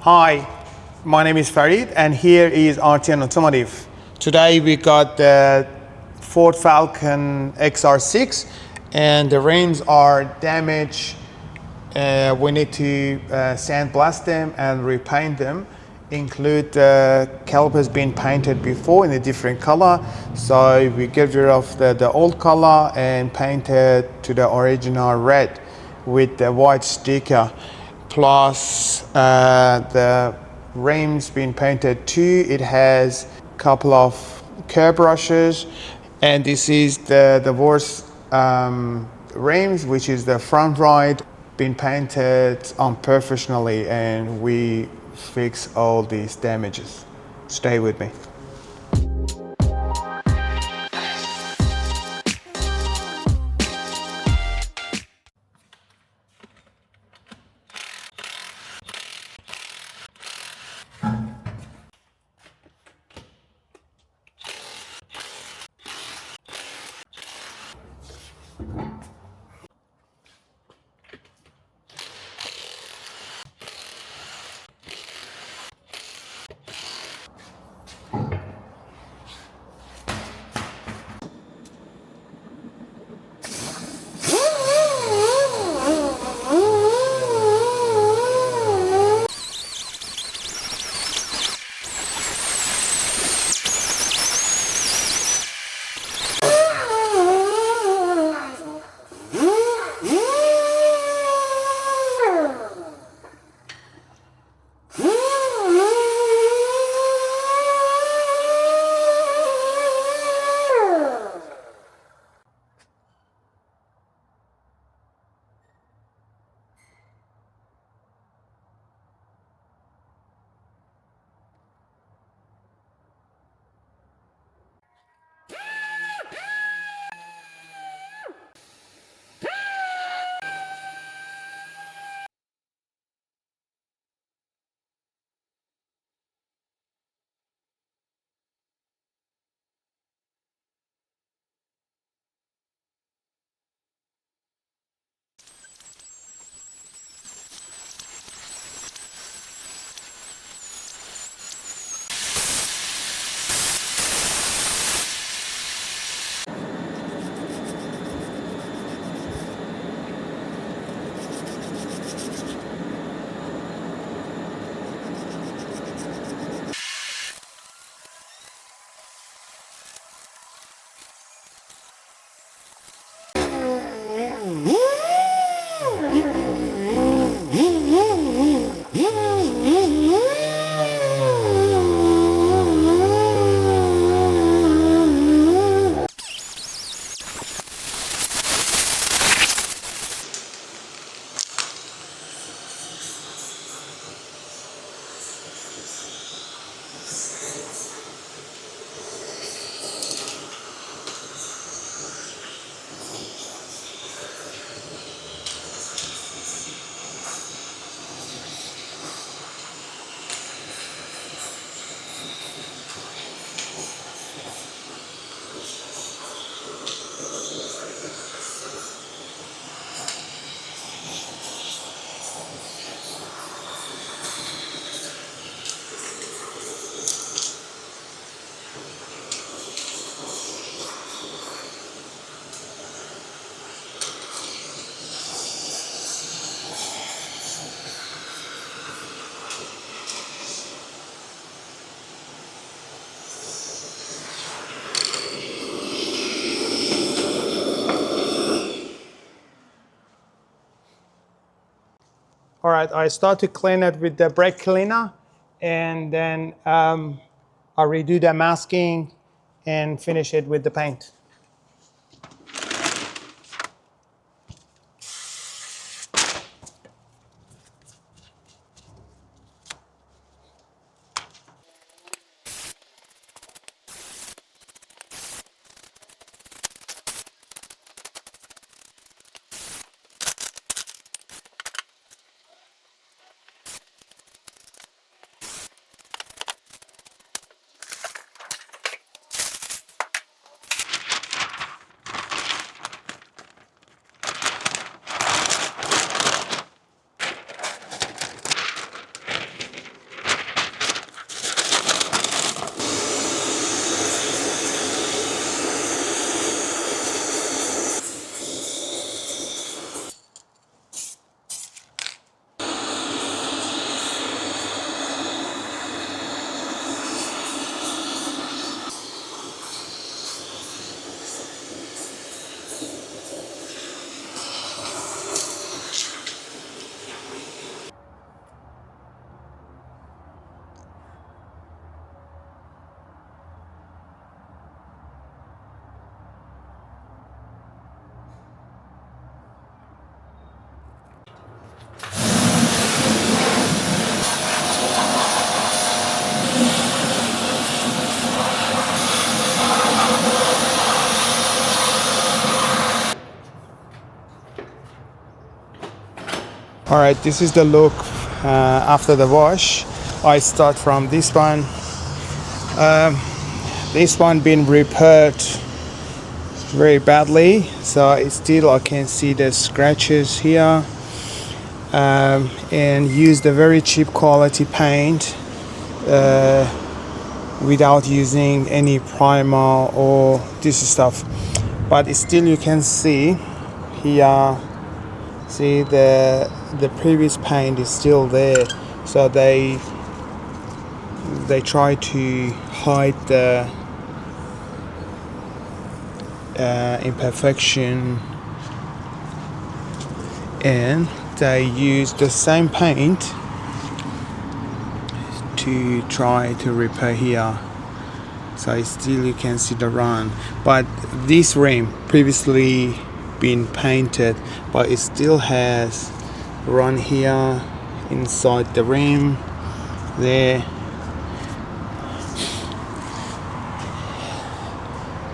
Hi, my name is Farid and here is RT Automotive. Today we got the Ford Falcon XR6 and the rims are damaged. We need to sandblast them and repaint them. Include the calipers being painted before in a different color. So we get rid of the old color and paint it to the original red with the white sticker. Plus the rims being painted too. It has a couple of curb brushes, and this is the worst rims, which is the front right, been painted unprofessionally, and we fix all these damages. Stay with me. All right, I start to clean it with the brake cleaner, and then I redo the masking and finish it with the paint. Alright, this is the look after the wash. I start from this one. This one been repaired very badly, so it's still I can see the scratches here. And used a very cheap quality paint without using any primer or this stuff. But still you can see here, see the previous paint is still there, so they try to hide the imperfection, and they use the same paint to try to repair here. So still you can see the run, but this rim previously been painted, but it still has run here inside the rim there,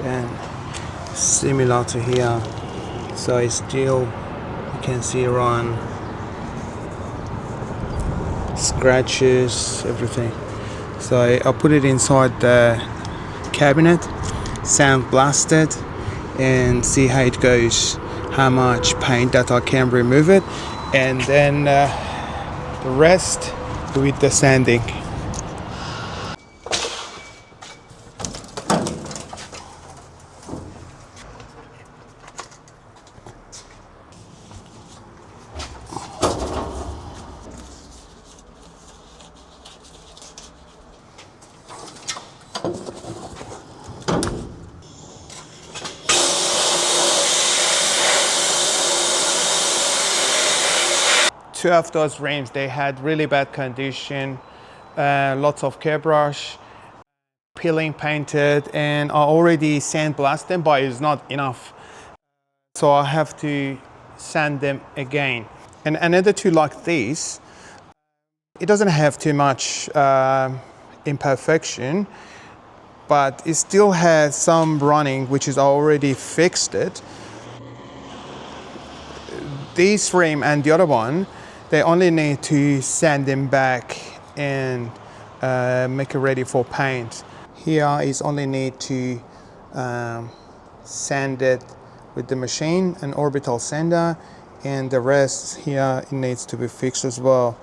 and similar to here. So it's still, you can see run, scratches, everything. So I put it inside the cabinet, sound blasted, and see how it goes, how much paint that I can remove it, and then the rest with the sanding. Two of those rims, they had really bad condition, lots of care brush, peeling painted, and I already sandblasted them, but it's not enough. So I have to sand them again. And another two like this, it doesn't have too much imperfection, but it still has some running, which is already fixed it. This rim and the other one, they only need to sand them back and make it ready for paint. Here is only need to sand it with the machine, an orbital sander, and the rest here it needs to be fixed as well.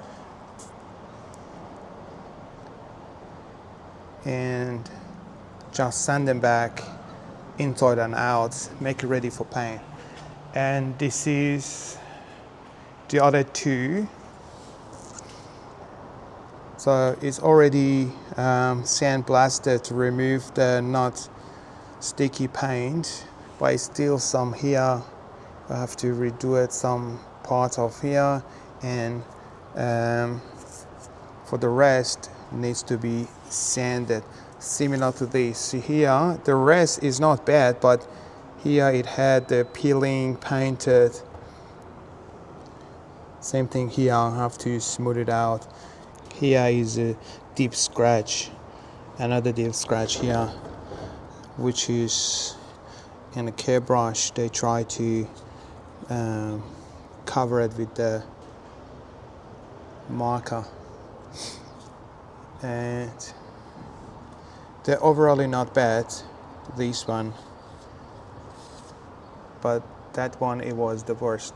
And just sand them back inside and out, make it ready for paint. And this is the other two. So it's already sandblasted to remove the not sticky paint, but it's still some here. I have to redo it, some part of here, and for the rest needs to be sanded, similar to this. See here, the rest is not bad, but here it had the peeling painted. Same thing here, I have to smooth it out. Here is a deep scratch, another deep scratch here, which is in a care brush. They try to cover it with the marker, and they're overall not bad, this one, but that one, it was the worst.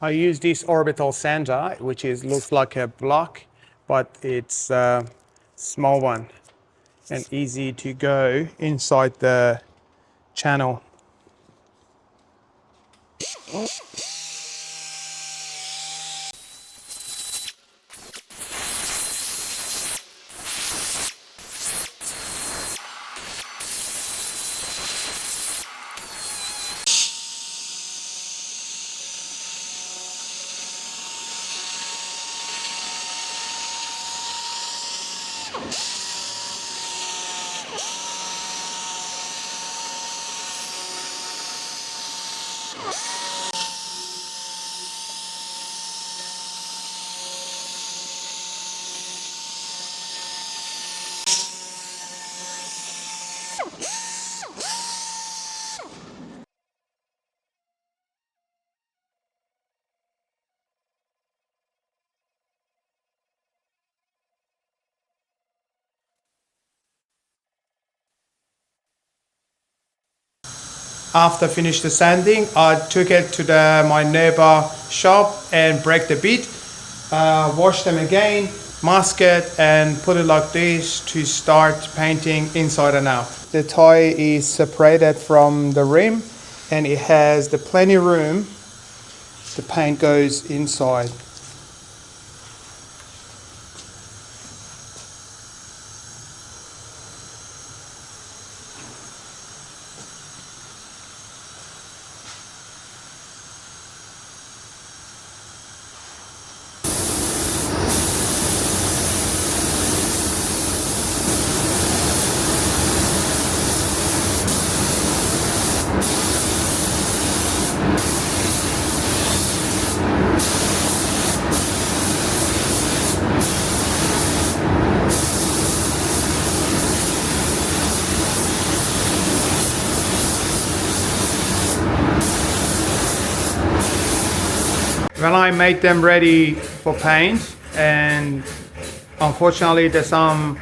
I use this orbital sander, which looks like a block, but it's a small one and easy to go inside the channel. After finish the sanding, I took it to my neighbor shop and break the bit, wash them again, mask it and put it like this to start painting inside and out. The tire is separated from the rim and it has the plenty room. The paint goes inside. When I make them ready for paint, and unfortunately there's some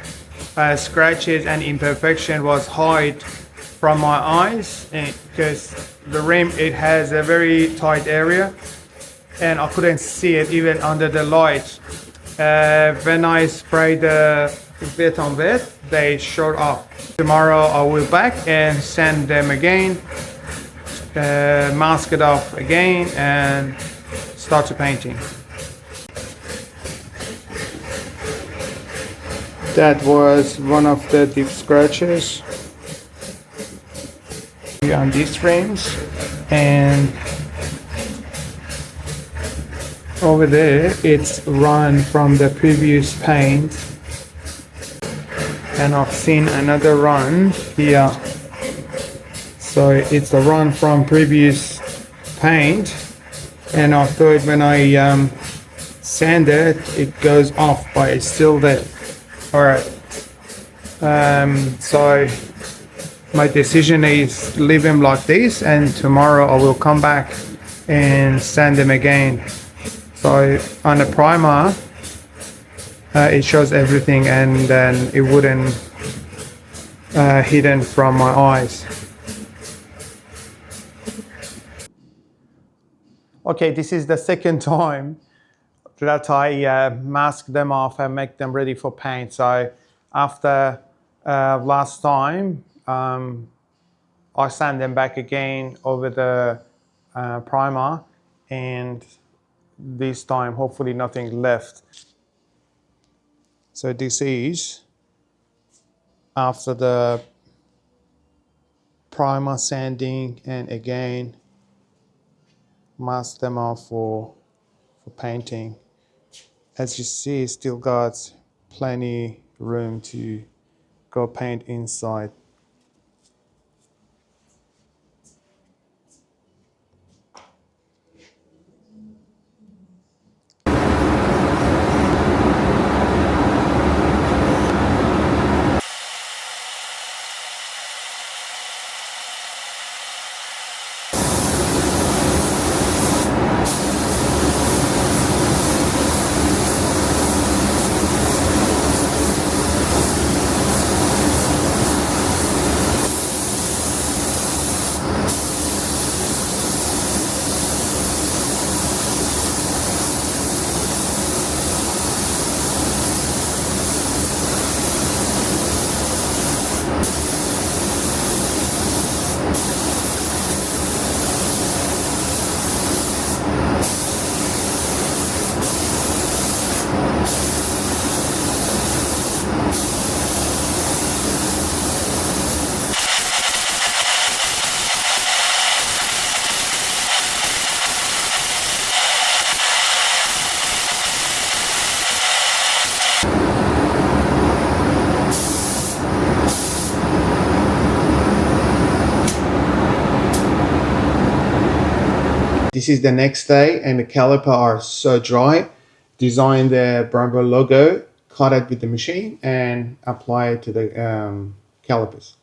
scratches and imperfection was hide from my eyes, because the rim, it has a very tight area and I couldn't see it even under the light. When I spray the wet on wet, they showed up. Tomorrow I will back and sand them again, mask it off again and start to painting. That was one of the deep scratches on these rims, and over there it's run from the previous paint, and I've seen another run here, so it's a run from previous paint. And I thought when I sand it, it goes off, but it's still there. Alright, so my decision is leave them like this, and tomorrow I will come back and sand them again. So on the primer, it shows everything and then it wouldn't hidden from my eyes. Okay, this is the second time that I mask them off and make them ready for paint. So after last time, I sand them back again over the primer, and this time hopefully nothing left. So this is after the primer sanding, and again mask them off for painting. As you see, still got plenty room to go paint inside. This is the next day and the caliper are so dry. Design the Brembo logo, cut it with the machine and apply it to the calipers.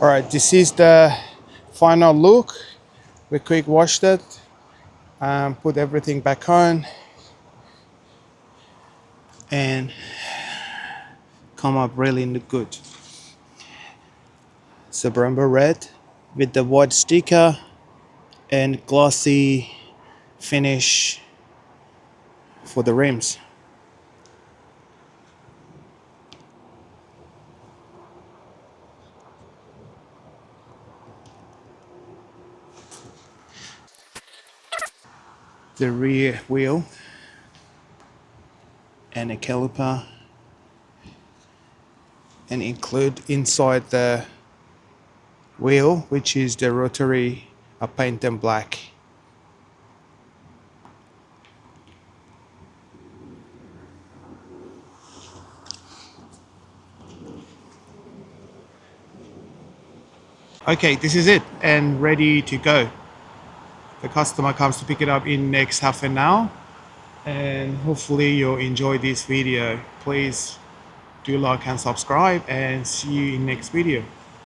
All right, this is the final look. We quick washed it, put everything back on, and come up really good. It's a Brembo red with the white sticker and glossy finish for the rims. The rear wheel and a caliper, and include inside the wheel, which is the rotary, I paint them black. Okay, this is it and ready to go. The customer comes to pick it up in next half an hour, and hopefully you'll enjoy this video. Please do like and subscribe, and see you in next video.